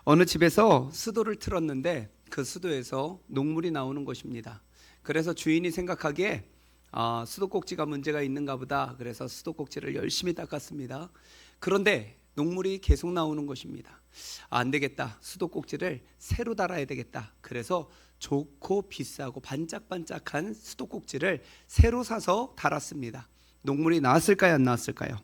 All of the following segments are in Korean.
어느 집에서 수도를 틀었는데 그 수도에서 녹물이 나오는 것입니다. 그래서 주인이 생각하기에 수도꼭지가 문제가 있는가 보다. 그래서 수도꼭지를 열심히 닦았습니다. 그런데 녹물이 계속 나오는 것입니다. 안 되겠다. 수도꼭지를 새로 달아야 되겠다. 그래서 좋고 비싸고 반짝반짝한 수도꼭지를 새로 사서 달았습니다. 녹물이 나왔을까요? 안 나왔을까요?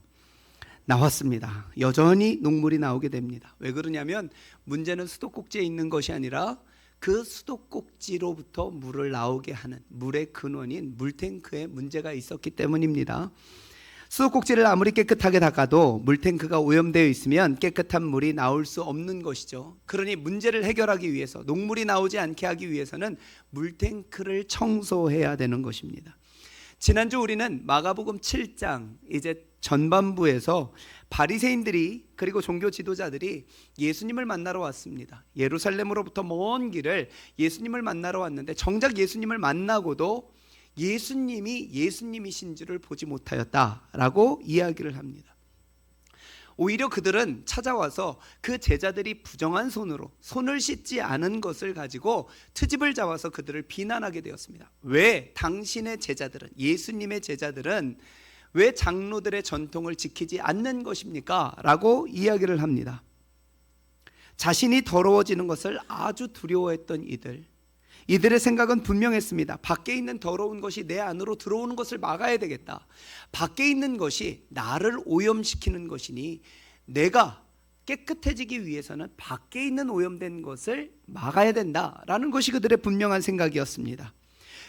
나왔습니다. 여전히 녹물이 나오게 됩니다. 왜 그러냐면 문제는 수도꼭지에 있는 것이 아니라 그 수도꼭지로부터 물을 나오게 하는 물의 근원인 물탱크에 문제가 있었기 때문입니다. 수도꼭지를 아무리 깨끗하게 닦아도 물탱크가 오염되어 있으면 깨끗한 물이 나올 수 없는 것이죠. 그러니 문제를 해결하기 위해서, 녹물이 나오지 않게 하기 위해서는 물탱크를 청소해야 되는 것입니다. 지난주 우리는 마가복음 7장 이제 전반부에서 바리새인들이 그리고 종교 지도자들이 예수님을 만나러 왔습니다. 예루살렘으로부터 먼 길을 예수님을 만나러 왔는데 정작 예수님을 만나고도 예수님이 예수님이신 줄을 보지 못하였다라고 이야기를 합니다. 오히려 그들은 찾아와서 그 제자들이 부정한 손으로 손을 씻지 않은 것을 가지고 트집을 잡아서 그들을 비난하게 되었습니다. 왜 당신의 제자들은, 예수님의 제자들은 왜 장로들의 전통을 지키지 않는 것입니까? 라고 이야기를 합니다. 자신이 더러워지는 것을 아주 두려워했던 이들의 생각은 분명했습니다. 밖에 있는 더러운 것이 내 안으로 들어오는 것을 막아야 되겠다. 밖에 있는 것이 나를 오염시키는 것이니 내가 깨끗해지기 위해서는 밖에 있는 오염된 것을 막아야 된다라는 것이 그들의 분명한 생각이었습니다.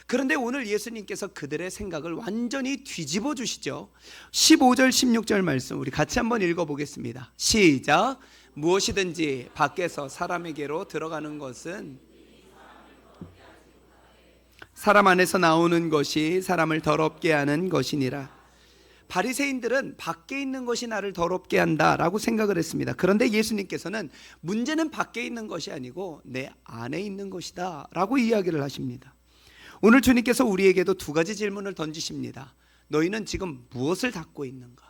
그런데 오늘 예수님께서 그들의 생각을 완전히 뒤집어 주시죠. 15절 16절 말씀 우리 같이 한번 읽어보겠습니다. 시작. 무엇이든지 밖에서 사람에게로 들어가는 것은 사람 안에서 나오는 것이 사람을 더럽게 하는 것이니라. 바리새인들은 밖에 있는 것이 나를 더럽게 한다라고 생각을 했습니다. 그런데 예수님께서는 문제는 밖에 있는 것이 아니고 내 안에 있는 것이다 라고 이야기를 하십니다. 오늘 주님께서 우리에게도 두 가지 질문을 던지십니다. 너희는 지금 무엇을 닦고 있는가?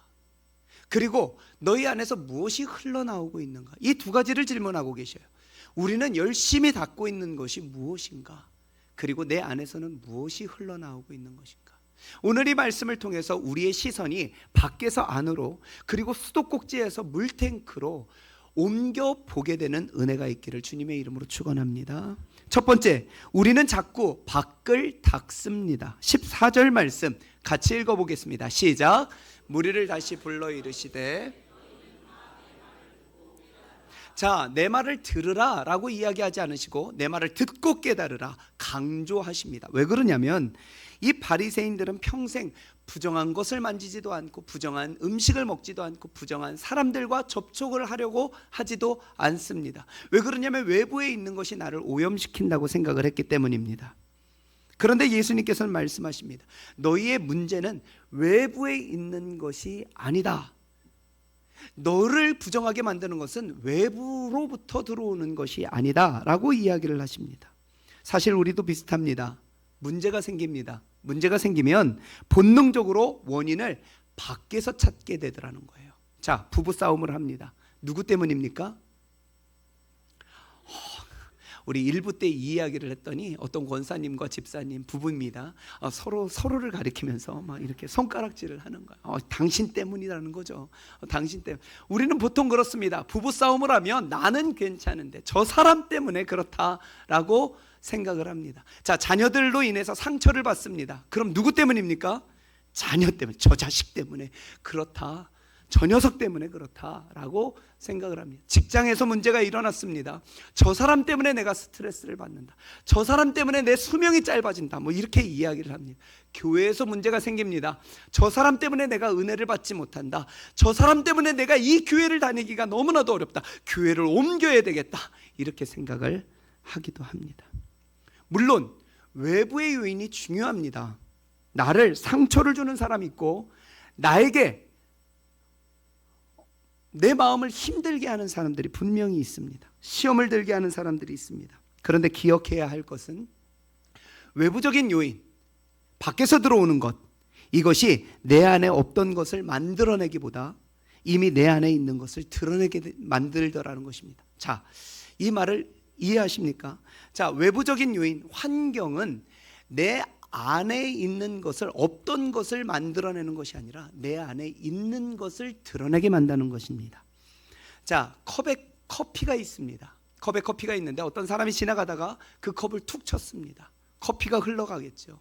그리고 너희 안에서 무엇이 흘러나오고 있는가? 이 두 가지를 질문하고 계셔요. 우리는 열심히 닦고 있는 것이 무엇인가? 그리고 내 안에서는 무엇이 흘러나오고 있는 것인가? 오늘 이 말씀을 통해서 우리의 시선이 밖에서 안으로 그리고 수도꼭지에서 물탱크로 옮겨 보게 되는 은혜가 있기를 주님의 이름으로 축원합니다. 첫 번째, 우리는 자꾸 밖을 닦습니다. 14절 말씀 같이 읽어보겠습니다. 시작. 무리를 다시 불러 이르시되 자, 내 말을 들으라 라고 이야기하지 않으시고 내 말을 듣고 깨달으라 강조하십니다. 왜 그러냐면 이 바리새인들은 평생 부정한 것을 만지지도 않고 부정한 음식을 먹지도 않고 부정한 사람들과 접촉을 하려고 하지도 않습니다. 왜 그러냐면 외부에 있는 것이 나를 오염시킨다고 생각을 했기 때문입니다. 그런데 예수님께서는 말씀하십니다. 너희의 문제는 외부에 있는 것이 아니다. 너를 부정하게 만드는 것은 외부로부터 들어오는 것이 아니다 라고 이야기를 하십니다. 사실 우리도 비슷합니다. 문제가 생깁니다. 문제가 생기면 본능적으로 원인을 밖에서 찾게 되더라는 거예요. 자, 부부싸움을 합니다. 누구 때문입니까? 우리 일부 때 이 이야기를 했더니 어떤 권사님과 집사님 부부입니다. 서로를 가리키면서 막 이렇게 손가락질을 하는 거예요. 당신 때문이라는 거죠. 당신 때문에. 우리는 보통 그렇습니다. 부부 싸움을 하면 나는 괜찮은데 저 사람 때문에 그렇다라고 생각을 합니다. 자, 자녀들로 인해서 상처를 받습니다. 그럼 누구 때문입니까? 자녀 때문에, 저 자식 때문에 그렇다. 저 녀석 때문에 그렇다라고 생각을 합니다. 직장에서 문제가 일어났습니다. 저 사람 때문에 내가 스트레스를 받는다. 저 사람 때문에 내 수명이 짧아진다. 뭐 이렇게 이야기를 합니다. 교회에서 문제가 생깁니다. 저 사람 때문에 내가 은혜를 받지 못한다. 저 사람 때문에 내가 이 교회를 다니기가 너무나도 어렵다. 교회를 옮겨야 되겠다. 이렇게 생각을 하기도 합니다. 물론 외부의 요인이 중요합니다. 나를 상처를 주는 사람이 있고 나에게 내 마음을 힘들게 하는 사람들이 분명히 있습니다. 시험을 들게 하는 사람들이 있습니다. 그런데 기억해야 할 것은 외부적인 요인, 밖에서 들어오는 것, 이것이 내 안에 없던 것을 만들어내기보다 이미 내 안에 있는 것을 드러내게 만들더라는 것입니다. 자, 이 말을 이해하십니까? 자, 외부적인 요인, 환경은 내 안에 있는 것을, 없던 것을 만들어내는 것이 아니라 내 안에 있는 것을 드러내게 만드는 것입니다. 자, 컵에 커피가 있습니다. 컵에 커피가 있는데 어떤 사람이 지나가다가 그 컵을 툭 쳤습니다. 커피가 흘러가겠죠.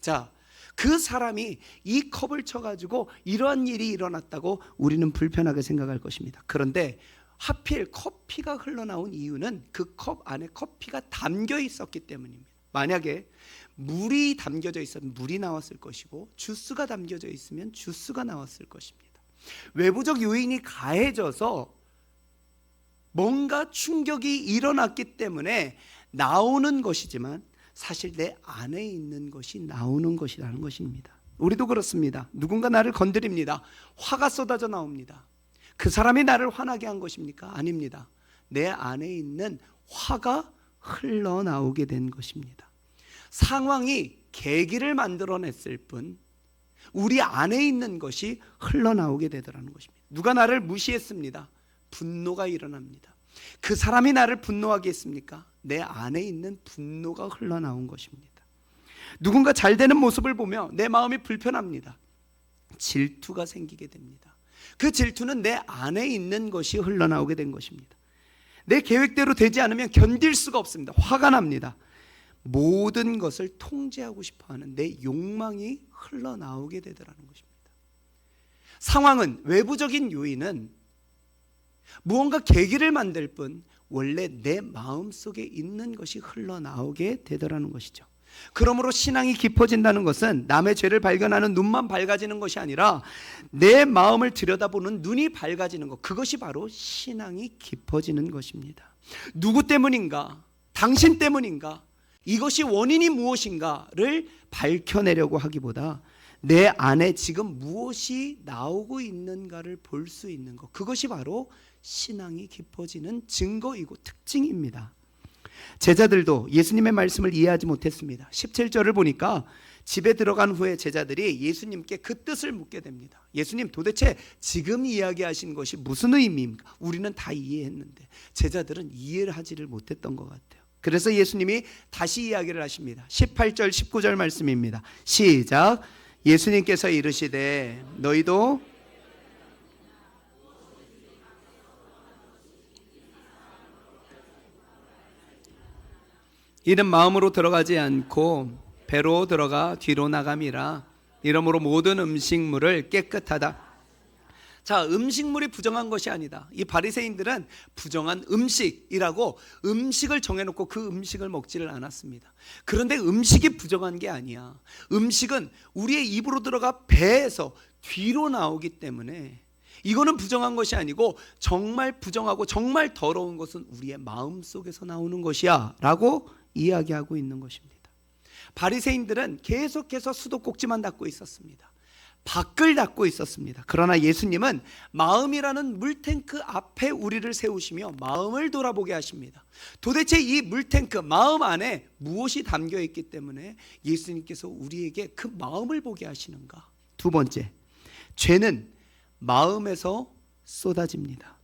자, 그 사람이 이 컵을 쳐가지고 이러한 일이 일어났다고 우리는 불편하게 생각할 것입니다. 그런데 하필 커피가 흘러나온 이유는 그 컵 안에 커피가 담겨 있었기 때문입니다. 만약에 물이 담겨져 있으면 물이 나왔을 것이고 주스가 담겨져 있으면 주스가 나왔을 것입니다. 외부적 요인이 가해져서 뭔가 충격이 일어났기 때문에 나오는 것이지만 사실 내 안에 있는 것이 나오는 것이라는 것입니다. 우리도 그렇습니다. 누군가 나를 건드립니다. 화가 쏟아져 나옵니다. 그 사람이 나를 화나게 한 것입니까? 아닙니다. 내 안에 있는 화가 흘러나오게 된 것입니다. 상황이 계기를 만들어냈을 뿐 우리 안에 있는 것이 흘러나오게 되더라는 것입니다. 누가 나를 무시했습니다. 분노가 일어납니다. 그 사람이 나를 분노하게 했습니까? 내 안에 있는 분노가 흘러나온 것입니다. 누군가 잘 되는 모습을 보며 내 마음이 불편합니다. 질투가 생기게 됩니다. 그 질투는 내 안에 있는 것이 흘러나오게 된 것입니다. 내 계획대로 되지 않으면 견딜 수가 없습니다. 화가 납니다. 모든 것을 통제하고 싶어하는 내 욕망이 흘러나오게 되더라는 것입니다. 상황은, 외부적인 요인은 무언가 계기를 만들 뿐 원래 내 마음속에 있는 것이 흘러나오게 되더라는 것이죠. 그러므로 신앙이 깊어진다는 것은 남의 죄를 발견하는 눈만 밝아지는 것이 아니라 내 마음을 들여다보는 눈이 밝아지는 것, 그것이 바로 신앙이 깊어지는 것입니다. 누구 때문인가? 당신 때문인가? 이것이 원인이 무엇인가를 밝혀내려고 하기보다 내 안에 지금 무엇이 나오고 있는가를 볼 수 있는 것, 그것이 바로 신앙이 깊어지는 증거이고 특징입니다. 제자들도 예수님의 말씀을 이해하지 못했습니다. 17절을 보니까 집에 들어간 후에 제자들이 예수님께 그 뜻을 묻게 됩니다. 예수님, 도대체 지금 이야기하신 것이 무슨 의미입니까? 우리는 다 이해했는데. 제자들은 이해를 하지를 못했던 것 같아요. 그래서 예수님이 다시 이야기를 하십니다. 18절 19절 말씀입니다. 시작. 예수님께서 이르시되 너희도 이는 마음으로 들어가지 않고 배로 들어가 뒤로 나감이라. 이러므로 모든 음식물을 깨끗하다. 자, 음식물이 부정한 것이 아니다. 이 바리새인들은 부정한 음식이라고 음식을 정해놓고 그 음식을 먹지를 않았습니다. 그런데 음식이 부정한 게 아니야. 음식은 우리의 입으로 들어가 배에서 뒤로 나오기 때문에 이거는 부정한 것이 아니고 정말 부정하고 정말 더러운 것은 우리의 마음속에서 나오는 것이야 라고 이야기하고 있는 것입니다. 바리새인들은 계속해서 수도꼭지만 닫고 있었습니다. 밖을 닫고 있었습니다. 그러나 예수님은 마음이라는 물탱크 앞에 우리를 세우시며 마음을 돌아보게 하십니다. 도대체 이 물탱크, 마음 안에 무엇이 담겨 있기 때문에 예수님께서 우리에게 그 마음을 보게 하시는가? 두 번째, 죄는 마음에서 쏟아집니다.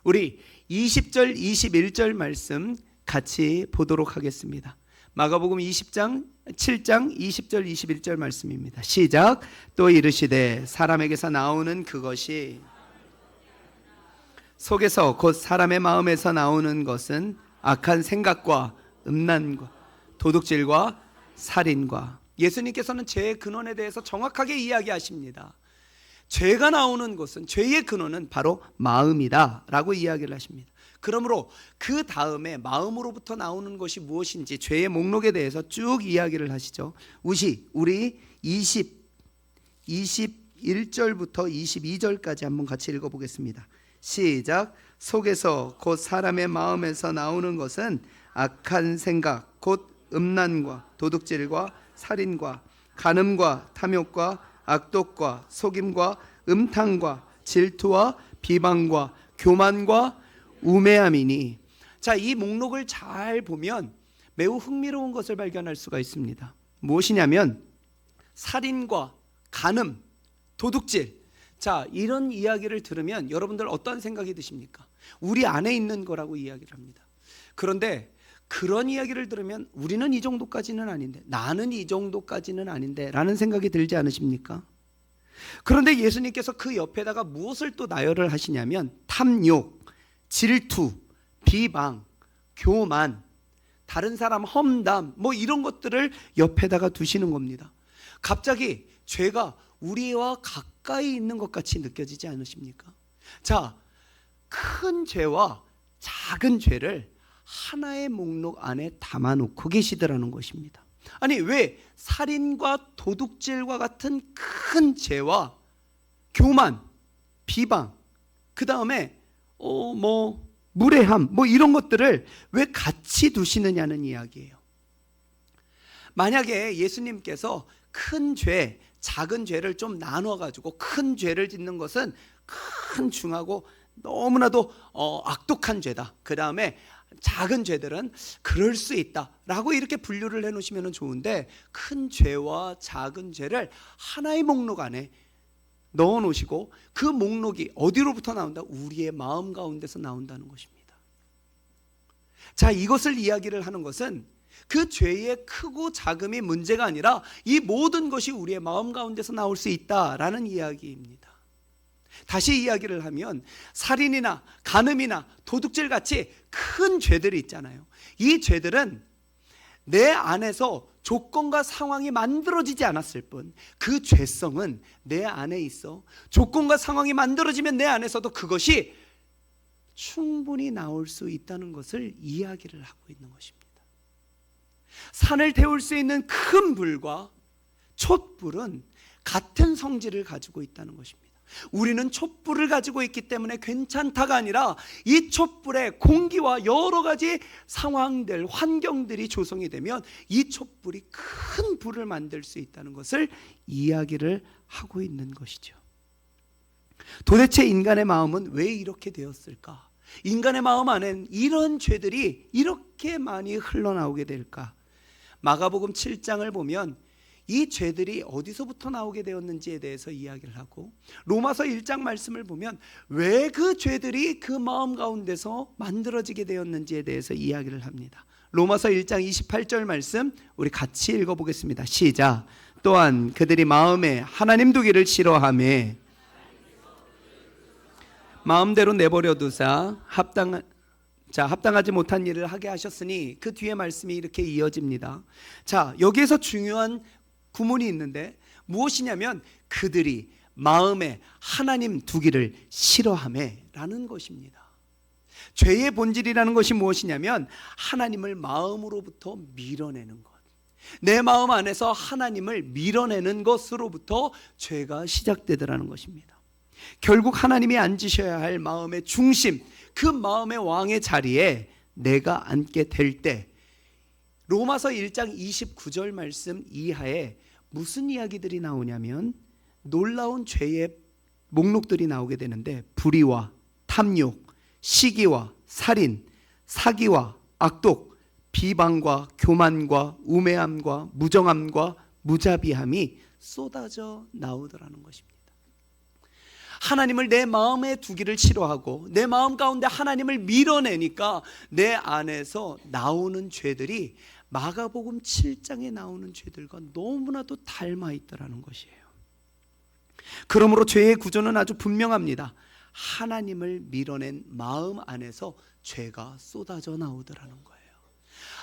우리 20절 21절 말씀 같이 보도록 하겠습니다. 마가복음 7장 20절 21절 말씀입니다. 시작. 또 이르시되 사람에게서 나오는 그것이 속에서 곧 사람의 마음에서 나오는 것은 악한 생각과 음란과 도둑질과 살인과. 예수님께서는 죄의 근원에 대해서 정확하게 이야기하십니다. 죄가 나오는 것은, 죄의 근원은 바로 마음이다 라고 이야기를 하십니다. 그러므로 그 다음에 마음으로부터 나오는 것이 무엇인지 죄의 목록에 대해서 쭉 이야기를 하시죠. 우리 21절부터 22절까지 한번 같이 읽어보겠습니다. 시작. 속에서 곧 사람의 마음에서 나오는 것은 악한 생각 곧 음란과 도둑질과 살인과 간음과 탐욕과 악독과 속임과 음탕과 질투와 비방과 교만과 우매함이니. 자, 이 목록을 잘 보면 매우 흥미로운 것을 발견할 수가 있습니다. 무엇이냐면 살인과 간음, 도둑질. 자, 이런 이야기를 들으면 여러분들 어떤 생각이 드십니까? 우리 안에 있는 거라고 이야기를 합니다. 그런데 그런 이야기를 들으면 우리는 이 정도까지는 아닌데, 나는 이 정도까지는 아닌데 라는 생각이 들지 않으십니까? 그런데 예수님께서 그 옆에다가 무엇을 또 나열을 하시냐면 탐욕, 질투, 비방, 교만, 다른 사람 험담, 뭐 이런 것들을 옆에다가 두시는 겁니다. 갑자기 죄가 우리와 가까이 있는 것 같이 느껴지지 않으십니까? 자, 큰 죄와 작은 죄를 하나의 목록 안에 담아놓고 계시더라는 것입니다. 아니, 왜 살인과 도둑질과 같은 큰 죄와 교만, 비방, 그 다음에 무례함, 뭐 이런 것들을 왜 같이 두시느냐는 이야기예요. 만약에 예수님께서 큰 죄, 작은 죄를 좀 나눠가지고 큰 죄를 짓는 것은 큰 중하고 너무나도 악독한 죄다, 그 다음에 작은 죄들은 그럴 수 있다라고 이렇게 분류를 해놓으시면 좋은데, 큰 죄와 작은 죄를 하나의 목록 안에 넣어놓으시고 그 목록이 어디로부터 나온다? 우리의 마음 가운데서 나온다는 것입니다. 자, 이것을 이야기를 하는 것은 그 죄의 크고 작음이 문제가 아니라 이 모든 것이 우리의 마음 가운데서 나올 수 있다라는 이야기입니다. 다시 이야기를 하면 살인이나 간음이나 도둑질 같이 큰 죄들이 있잖아요. 이 죄들은 내 안에서 조건과 상황이 만들어지지 않았을 뿐, 그 죄성은 내 안에 있어 조건과 상황이 만들어지면 내 안에서도 그것이 충분히 나올 수 있다는 것을 이야기를 하고 있는 것입니다. 산을 태울 수 있는 큰 불과 촛불은 같은 성질을 가지고 있다는 것입니다. 우리는 촛불을 가지고 있기 때문에 괜찮다가 아니라 이 촛불에 공기와 여러 가지 상황들, 환경들이 조성이 되면 이 촛불이 큰 불을 만들 수 있다는 것을 이야기를 하고 있는 것이죠. 도대체 인간의 마음은 왜 이렇게 되었을까? 인간의 마음 안엔 이런 죄들이 이렇게 많이 흘러나오게 될까? 마가복음 7장을 보면 이 죄들이 어디서부터 나오게 되었는지에 대해서 이야기를 하고, 로마서 1장 말씀을 보면 왜 그 죄들이 그 마음 가운데서 만들어지게 되었는지에 대해서 이야기를 합니다. 로마서 1장 28절 말씀 우리 같이 읽어보겠습니다. 시작. 또한 그들이 마음에 하나님 두기를 싫어하며 마음대로 내버려 두사 합당하지 못한 일을 하게 하셨으니, 그 뒤에 말씀이 이렇게 이어집니다. 자, 여기에서 중요한 구문이 있는데 무엇이냐면 그들이 마음에 하나님 두기를 싫어하매라는 것입니다. 죄의 본질이라는 것이 무엇이냐면 하나님을 마음으로부터 밀어내는 것, 내 마음 안에서 하나님을 밀어내는 것으로부터 죄가 시작되더라는 것입니다. 결국 하나님이 앉으셔야 할 마음의 중심, 그 마음의 왕의 자리에 내가 앉게 될 때, 로마서 1장 29절 말씀 이하에 무슨 이야기들이 나오냐면 놀라운 죄의 목록들이 나오게 되는데, 불의와 탐욕, 시기와 살인, 사기와 악독, 비방과 교만과 우매함과 무정함과 무자비함이 쏟아져 나오더라는 것입니다. 하나님을 내 마음에 두기를 싫어하고 내 마음 가운데 하나님을 밀어내니까 내 안에서 나오는 죄들이 마가복음 7장에 나오는 죄들과 너무나도 닮아 있더라는 것이에요. 그러므로 죄의 구조는 아주 분명합니다. 하나님을 밀어낸 마음 안에서 죄가 쏟아져 나오더라는 거예요.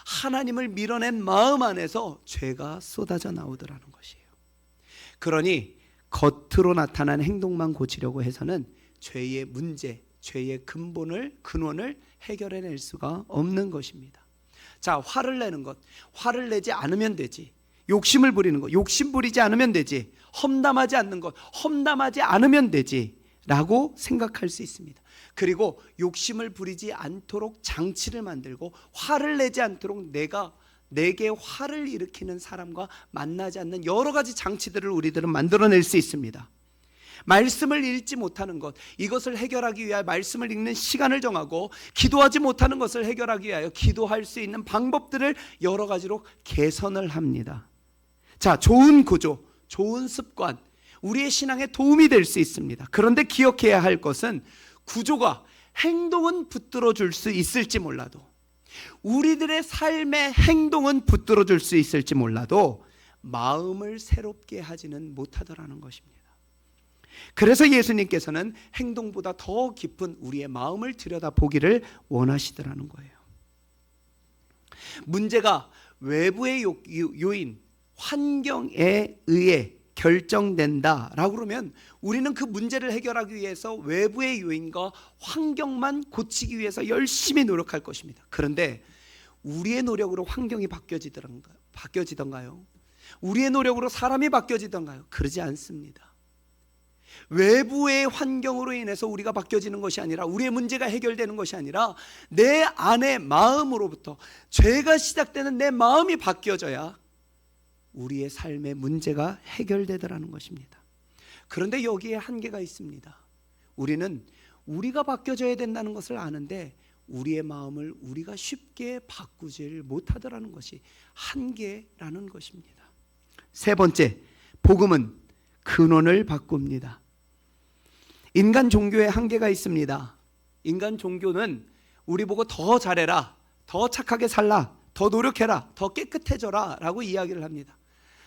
하나님을 밀어낸 마음 안에서 죄가 쏟아져 나오더라는 것이에요. 그러니 겉으로 나타난 행동만 고치려고 해서는 죄의 문제, 죄의 근원을 해결해낼 수가 없는 것입니다. 자, 화를 내는 것, 화를 내지 않으면 되지. 욕심을 부리는 것, 욕심 부리지 않으면 되지. 험담하지 않는 것, 험담하지 않으면 되지 라고 생각할 수 있습니다. 그리고 욕심을 부리지 않도록 장치를 만들고 화를 내지 않도록 내게 화를 일으키는 사람과 만나지 않는 여러 가지 장치들을 우리들은 만들어낼 수 있습니다. 말씀을 읽지 못하는 것, 이것을 해결하기 위하여 말씀을 읽는 시간을 정하고, 기도하지 못하는 것을 해결하기 위하여 기도할 수 있는 방법들을 여러 가지로 개선을 합니다. 자, 좋은 구조, 좋은 습관, 우리의 신앙에 도움이 될 수 있습니다. 그런데 기억해야 할 것은 구조가 행동은 붙들어 줄 수 있을지 몰라도 우리들의 삶의 행동은 붙들어 줄 수 있을지 몰라도 마음을 새롭게 하지는 못하더라는 것입니다. 그래서 예수님께서는 행동보다 더 깊은 우리의 마음을 들여다보기를 원하시더라는 거예요. 문제가 외부의 요인, 환경에 의해 결정된다라고 그러면 우리는 그 문제를 해결하기 위해서 외부의 요인과 환경만 고치기 위해서 열심히 노력할 것입니다. 그런데 우리의 노력으로 환경이 바뀌어지던가요? 우리의 노력으로 사람이 바뀌어지던가요? 그러지 않습니다. 외부의 환경으로 인해서 우리가 바뀌어지는 것이 아니라, 우리의 문제가 해결되는 것이 아니라 내 안의 마음으로부터, 죄가 시작되는 내 마음이 바뀌어져야 우리의 삶의 문제가 해결되더라는 것입니다. 그런데 여기에 한계가 있습니다. 우리는 우리가 바뀌어져야 된다는 것을 아는데 우리의 마음을 우리가 쉽게 바꾸질 못하더라는 것이 한계라는 것입니다. 세 번째, 복음은 근원을 바꿉니다. 인간 종교에 한계가 있습니다. 인간 종교는 우리 보고 더 잘해라, 더 착하게 살라, 더 노력해라, 더 깨끗해져라 라고 이야기를 합니다.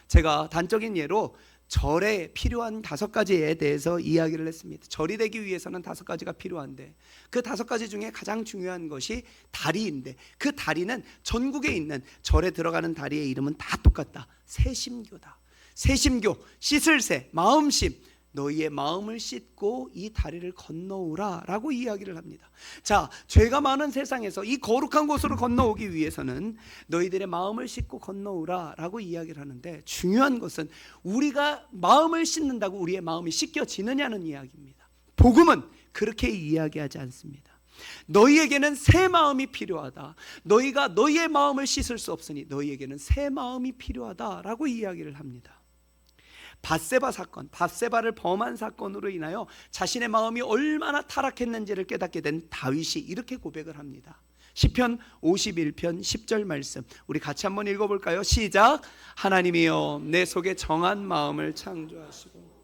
제가 단적인 예로 절에 필요한 5가지에 대해서 이야기를 했습니다. 절이 되기 위해서는 5가지가 필요한데 그 5가지 중에 가장 중요한 것이 다리인데, 그 다리는 전국에 있는 절에 들어가는 다리의 이름은 다 똑같다. 새심교다. 새심교, 씻을 새, 마음심, 너희의 마음을 씻고 이 다리를 건너오라 라고 이야기를 합니다. 자, 죄가 많은 세상에서 이 거룩한 곳으로 건너오기 위해서는 너희들의 마음을 씻고 건너오라 라고 이야기를 하는데, 중요한 것은 우리가 마음을 씻는다고 우리의 마음이 씻겨지느냐는 이야기입니다. 복음은 그렇게 이야기하지 않습니다. 너희에게는 새 마음이 필요하다. 너희가 너희의 마음을 씻을 수 없으니 너희에게는 새 마음이 필요하다라고 이야기를 합니다. 밧세바 사건, 밧세바를 범한 사건으로 인하여 자신의 마음이 얼마나 타락했는지를 깨닫게 된 다윗이 이렇게 고백을 합니다. 시편 51편 10절 말씀, 우리 같이 한번 읽어볼까요? 시작. 하나님이여 내 속에 정한 마음을 창조하시고.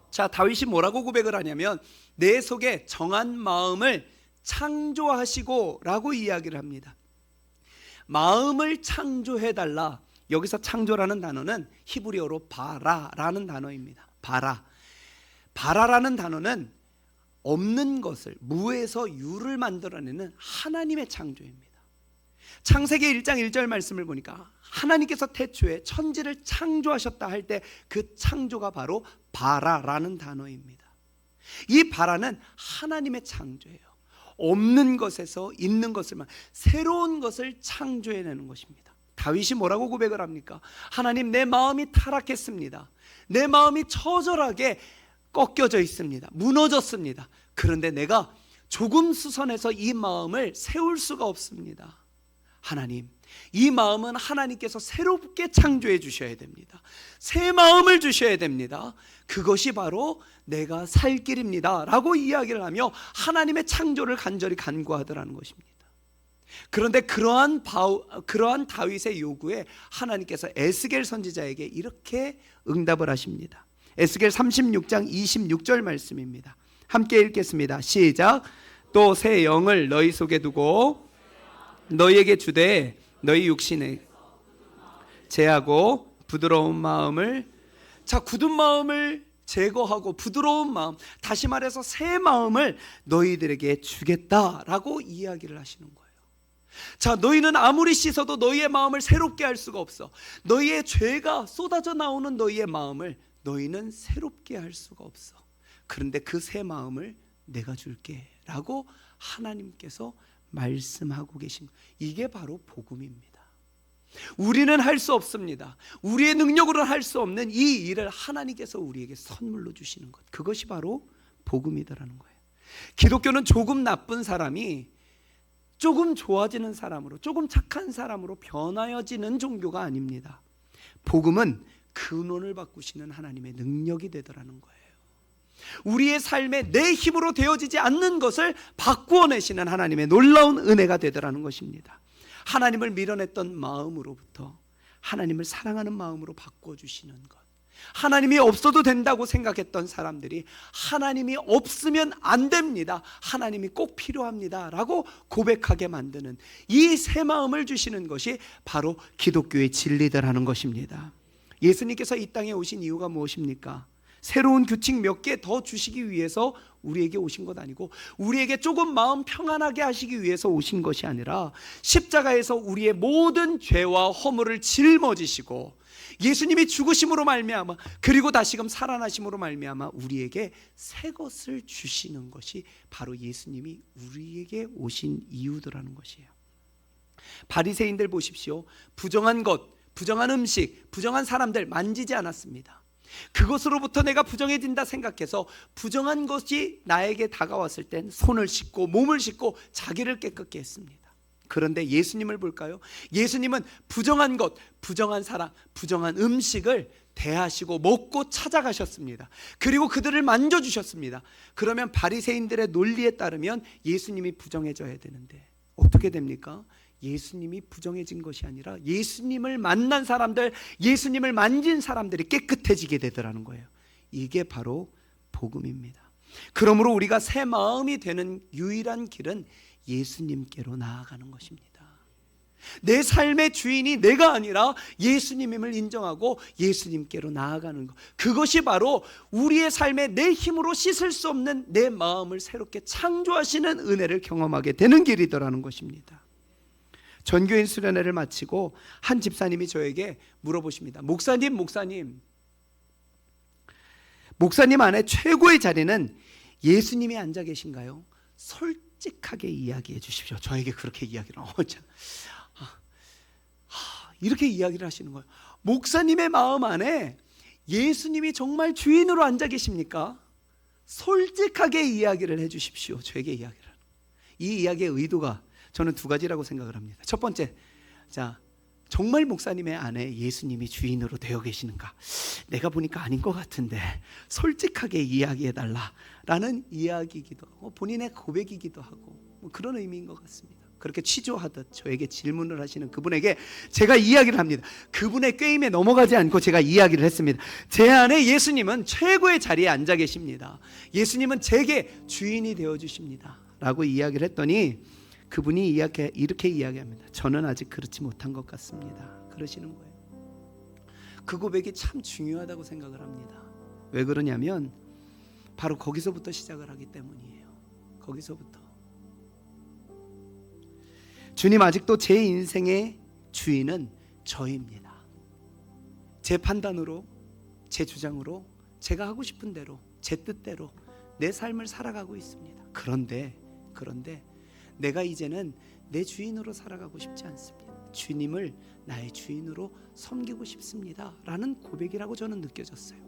자, 다윗이 뭐라고 고백을 하냐면 내 속에 정한 마음을 창조하시고 라고 이야기를 합니다. 마음을 창조해달라. 여기서 창조라는 단어는 히브리어로 바라라는 단어입니다. 바라라는 단어는 없는 것을, 무에서 유를 만들어내는 하나님의 창조입니다. 창세기 1장 1절 말씀을 보니까 하나님께서 태초에 천지를 창조하셨다 할 때 그 창조가 바로 바라라는 단어입니다. 이 바라는 하나님의 창조예요. 없는 것에서 있는 것을만, 새로운 것을 창조해내는 것입니다. 다윗이 뭐라고 고백을 합니까? 하나님, 내 마음이 타락했습니다. 내 마음이 처절하게 꺾여져 있습니다. 무너졌습니다. 그런데 내가 조금 수선해서 이 마음을 세울 수가 없습니다. 하나님, 이 마음은 하나님께서 새롭게 창조해 주셔야 됩니다. 새 마음을 주셔야 됩니다. 그것이 바로 내가 살 길입니다 라고 이야기를 하며 하나님의 창조를 간절히 간구하더라는 것입니다. 그런데 그러한 다윗의 요구에 하나님께서 에스겔 선지자에게 이렇게 응답을 하십니다. 에스겔 36장 26절 말씀입니다. 함께 읽겠습니다. 시작. 또 새 영을 너희 속에 두고 너희에게 주되 너희 육신에 제하고 부드러운 마음을, 자, 굳은 마음을 제거하고 부드러운 마음, 다시 말해서 새 마음을 너희들에게 주겠다라고 이야기를 하시는 거예요. 자, 너희는 아무리 씻어도 너희의 마음을 새롭게 할 수가 없어. 너희의 죄가 쏟아져 나오는 너희의 마음을 너희는 새롭게 할 수가 없어. 그런데 그 새 마음을 내가 줄게 라고 하나님께서 말씀하고 계신 거예요. 이게 바로 복음입니다. 우리는 할 수 없습니다. 우리의 능력으로는 할 수 없는 이 일을 하나님께서 우리에게 선물로 주시는 것, 그것이 바로 복음이다라는 거예요. 기독교는 조금 나쁜 사람이 조금 좋아지는 사람으로, 조금 착한 사람으로 변하여지는 종교가 아닙니다. 복음은 근원을 바꾸시는 하나님의 능력이 되더라는 거예요. 우리의 삶에 내 힘으로 되어지지 않는 것을 바꾸어내시는 하나님의 놀라운 은혜가 되더라는 것입니다. 하나님을 밀어냈던 마음으로부터 하나님을 사랑하는 마음으로 바꿔주시는 것, 하나님이 없어도 된다고 생각했던 사람들이 하나님이 없으면 안 됩니다, 하나님이 꼭 필요합니다 라고 고백하게 만드는 이 새 마음을 주시는 것이 바로 기독교의 진리더라는 것입니다. 예수님께서 이 땅에 오신 이유가 무엇입니까? 새로운 규칙 몇 개 더 주시기 위해서 우리에게 오신 것 아니고, 우리에게 조금 마음 평안하게 하시기 위해서 오신 것이 아니라, 십자가에서 우리의 모든 죄와 허물을 짊어지시고 예수님이 죽으심으로 말미암아, 그리고 다시금 살아나심으로 말미암아 우리에게 새 것을 주시는 것이 바로 예수님이 우리에게 오신 이유더라는 것이에요. 바리새인들 보십시오. 부정한 것, 부정한 음식, 부정한 사람들 만지지 않았습니다. 그것으로부터 내가 부정해진다 생각해서 부정한 것이 나에게 다가왔을 땐 손을 씻고 몸을 씻고 자기를 깨끗게 했습니다. 그런데 예수님을 볼까요? 예수님은 부정한 것, 부정한 사람, 부정한 음식을 대하시고 먹고 찾아가셨습니다. 그리고 그들을 만져주셨습니다. 그러면 바리새인들의 논리에 따르면 예수님이 부정해져야 되는데 어떻게 됩니까? 예수님이 부정해진 것이 아니라 예수님을 만난 사람들, 예수님을 만진 사람들이 깨끗해지게 되더라는 거예요. 이게 바로 복음입니다. 그러므로 우리가 새 마음이 되는 유일한 길은 예수님께로 나아가는 것입니다. 내 삶의 주인이 내가 아니라 예수님임을 인정하고 예수님께로 나아가는 것, 그것이 바로 우리의 삶에 내 힘으로 씻을 수 없는 내 마음을 새롭게 창조하시는 은혜를 경험하게 되는 길이더라는 것입니다. 전교인 수련회를 마치고 한 집사님이 저에게 물어보십니다. 목사님 안에 최고의 자리는 예수님이 앉아 계신가요? 솔직하게 이야기해 주십시오. 저에게 그렇게 이야기를 이렇게 이야기를 하시는 거예요. 목사님의 마음 안에 예수님이 정말 주인으로 앉아 계십니까? 솔직하게 이야기를 해 주십시오. 저에게 이야기를. 이 이야기의 의도가 저는 두 가지라고 생각을 합니다. 첫 번째, 정말 목사님의 안에 예수님이 주인으로 되어 계시는가? 내가 보니까 아닌 것 같은데 솔직하게 이야기해 달라라는 이야기이기도 하고 본인의 고백이기도 하고 그런 의미인 것 같습니다. 그렇게 취조하듯 저에게 질문을 하시는 그분에게 제가 이야기를 합니다. 그분의 꾀임에 넘어가지 않고 제가 이야기를 했습니다. 제 안에 예수님은 최고의 자리에 앉아 계십니다. 예수님은 제게 주인이 되어 주십니다 라고 이야기를 했더니 그분이 이렇게 이야기합니다. 저는 아직 그렇지 못한 것 같습니다. 그러시는 거예요. 그 고백이 참 중요하다고 생각을 합니다. 왜 그러냐면 바로 거기서부터 시작을 하기 때문이에요. 거기서부터. 주님, 아직도 제 인생의 주인은 저입니다. 제 판단으로, 제 주장으로, 제가 하고 싶은 대로, 제 뜻대로 내 삶을 살아가고 있습니다. 그런데 내가 이제는 내 주인으로 살아가고 싶지 않습니다. 주님을 나의 주인으로 섬기고 싶습니다 라는 고백이라고 저는 느껴졌어요.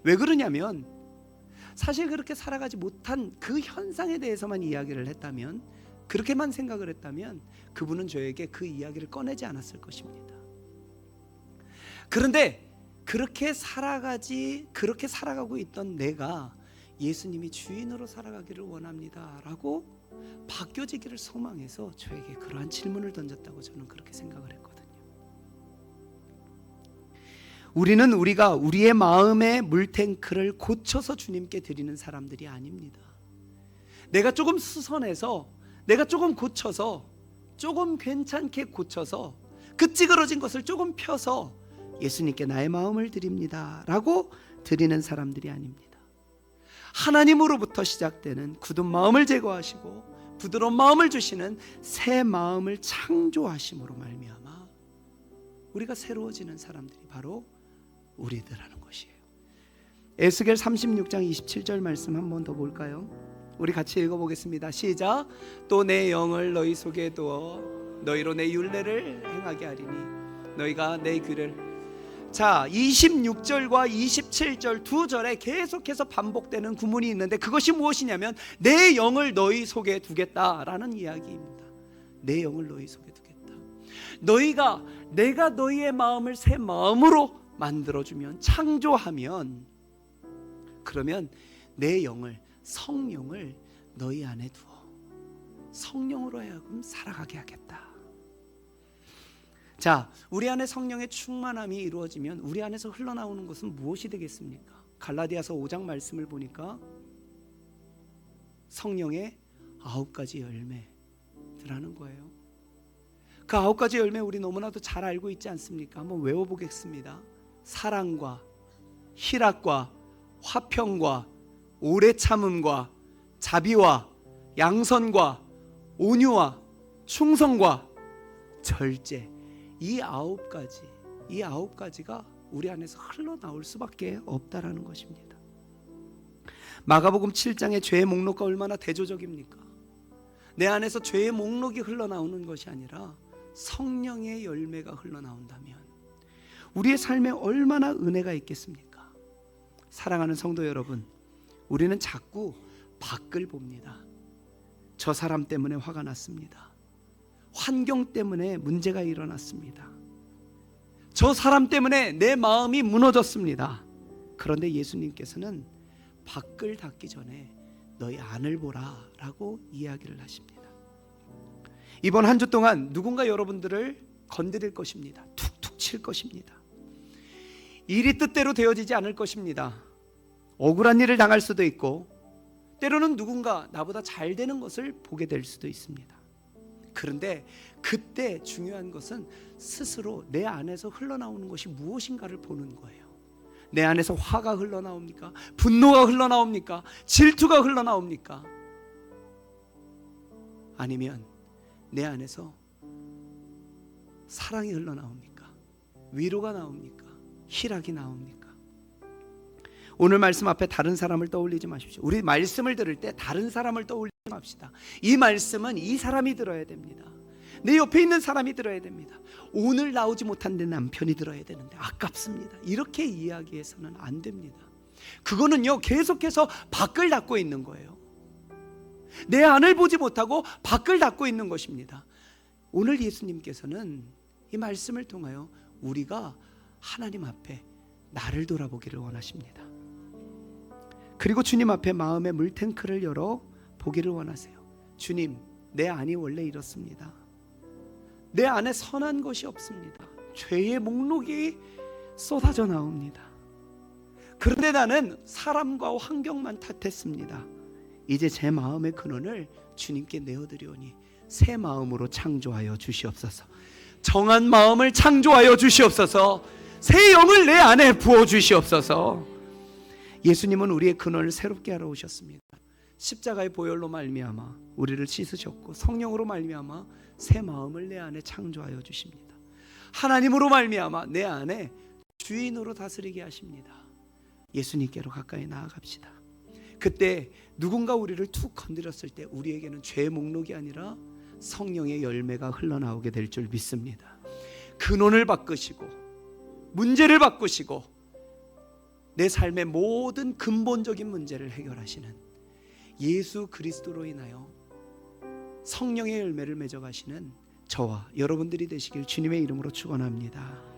왜 그러냐면 사실 그렇게 살아가지 못한 그 현상에 대해서만 이야기를 했다면, 그렇게만 생각을 했다면 그분은 저에게 그 이야기를 꺼내지 않았을 것입니다. 그런데 그렇게 살아가고 있던 내가 예수님이 주인으로 살아가기를 원합니다 라고 바뀌어지기를 소망해서 저에게 그러한 질문을 던졌다고 저는 그렇게 생각을 했거든요. 우리는 우리의 마음의 물탱크를 고쳐서 주님께 드리는 사람들이 아닙니다. 내가 조금 수선해서, 내가 조금 고쳐서, 조금 괜찮게 고쳐서, 그 찌그러진 것을 조금 펴서 예수님께 나의 마음을 드립니다 라고 드리는 사람들이 아닙니다. 하나님으로부터 시작되는 굳은 마음을 제거하시고 부드러운 마음을 주시는 새 마음을 창조하심으로 말미암아 우리가 새로워지는 사람들이 바로 우리들하는 것이에요. 에스겔 36장 27절 말씀 한 번 더 볼까요? 우리 같이 읽어보겠습니다. 시작. 또 내 영을 너희 속에 두어 너희로 내 율례를 행하게 하리니 너희가 내 귀를. 자, 26절과 27절 두 절에 계속해서 반복되는 구문이 있는데 그것이 무엇이냐면 내 영을 너희 속에 두겠다라는 이야기입니다. 내 영을 너희 속에 두겠다. 내가 너희의 마음을 새 마음으로 만들어주면, 창조하면, 그러면 내 영을, 성령을 너희 안에 두어 성령으로 하여금 살아가게 하겠다. 자, 우리 안에 성령의 충만함이 이루어지면 우리 안에서 흘러나오는 것은 무엇이 되겠습니까? 갈라디아서 5장 말씀을 보니까 성령의 9가지 열매들하는 거예요. 그 9가지 열매 우리 너무나도 잘 알고 있지 않습니까? 한번 외워보겠습니다. 사랑과 희락과 화평과 오래 참음과 자비와 양선과 온유와 충성과 절제, 이 9가지가 우리 안에서 흘러나올 수밖에 없다라는 것입니다. 마가복음 7장의 죄의 목록과 얼마나 대조적입니까? 내 안에서 죄의 목록이 흘러나오는 것이 아니라 성령의 열매가 흘러나온다면 우리의 삶에 얼마나 은혜가 있겠습니까? 사랑하는 성도 여러분, 우리는 자꾸 밖을 봅니다. 저 사람 때문에 화가 났습니다. 환경 때문에 문제가 일어났습니다. 저 사람 때문에 내 마음이 무너졌습니다. 그런데 예수님께서는 밖을 닦기 전에 너희 안을 보라 라고 이야기를 하십니다. 이번 한 주 동안 누군가 여러분들을 건드릴 것입니다. 툭툭 칠 것입니다. 일이 뜻대로 되어지지 않을 것입니다. 억울한 일을 당할 수도 있고 때로는 누군가 나보다 잘 되는 것을 보게 될 수도 있습니다. 그런데 그때 중요한 것은 스스로 내 안에서 흘러나오는 것이 무엇인가를 보는 거예요. 내 안에서 화가 흘러나옵니까? 분노가 흘러나옵니까? 질투가 흘러나옵니까? 아니면 내 안에서 사랑이 흘러나옵니까? 위로가 나옵니까? 희락이 나옵니까? 오늘 말씀 앞에 다른 사람을 떠올리지 마십시오. 우리 말씀을 들을 때 다른 사람을 떠올리지 맙시다. 이 말씀은 이 사람이 들어야 됩니다. 내 옆에 있는 사람이 들어야 됩니다. 오늘 나오지 못한 내 남편이 들어야 되는데 아깝습니다. 이렇게 이야기해서는 안 됩니다. 그거는요, 계속해서 밖을 닫고 있는 거예요. 내 안을 보지 못하고 밖을 닫고 있는 것입니다. 오늘 예수님께서는 이 말씀을 통하여 우리가 하나님 앞에 나를 돌아보기를 원하십니다. 그리고 주님 앞에 마음의 물탱크를 열어 보기를 원하세요. 주님, 내 안이 원래 이렇습니다. 내 안에 선한 것이 없습니다. 죄의 목록이 쏟아져 나옵니다. 그런데 나는 사람과 환경만 탓했습니다. 이제 제 마음의 근원을 주님께 내어드리오니 새 마음으로 창조하여 주시옵소서. 정한 마음을 창조하여 주시옵소서. 새 영을 내 안에 부어 주시옵소서. 예수님은 우리의 근원을 새롭게 하러 오셨습니다. 십자가의 보혈로 말미암아 우리를 씻으셨고 성령으로 말미암아 새 마음을 내 안에 창조하여 주십니다. 하나님으로 말미암아 내 안에 주인으로 다스리게 하십니다. 예수님께로 가까이 나아갑시다. 그때 누군가 우리를 툭 건드렸을 때 우리에게는 죄의 목록이 아니라 성령의 열매가 흘러나오게 될 줄 믿습니다. 근원을 바꾸시고 문제를 바꾸시고 내 삶의 모든 근본적인 문제를 해결하시는 예수 그리스도로 인하여 성령의 열매를 맺어가시는 저와 여러분들이 되시길 주님의 이름으로 축원합니다.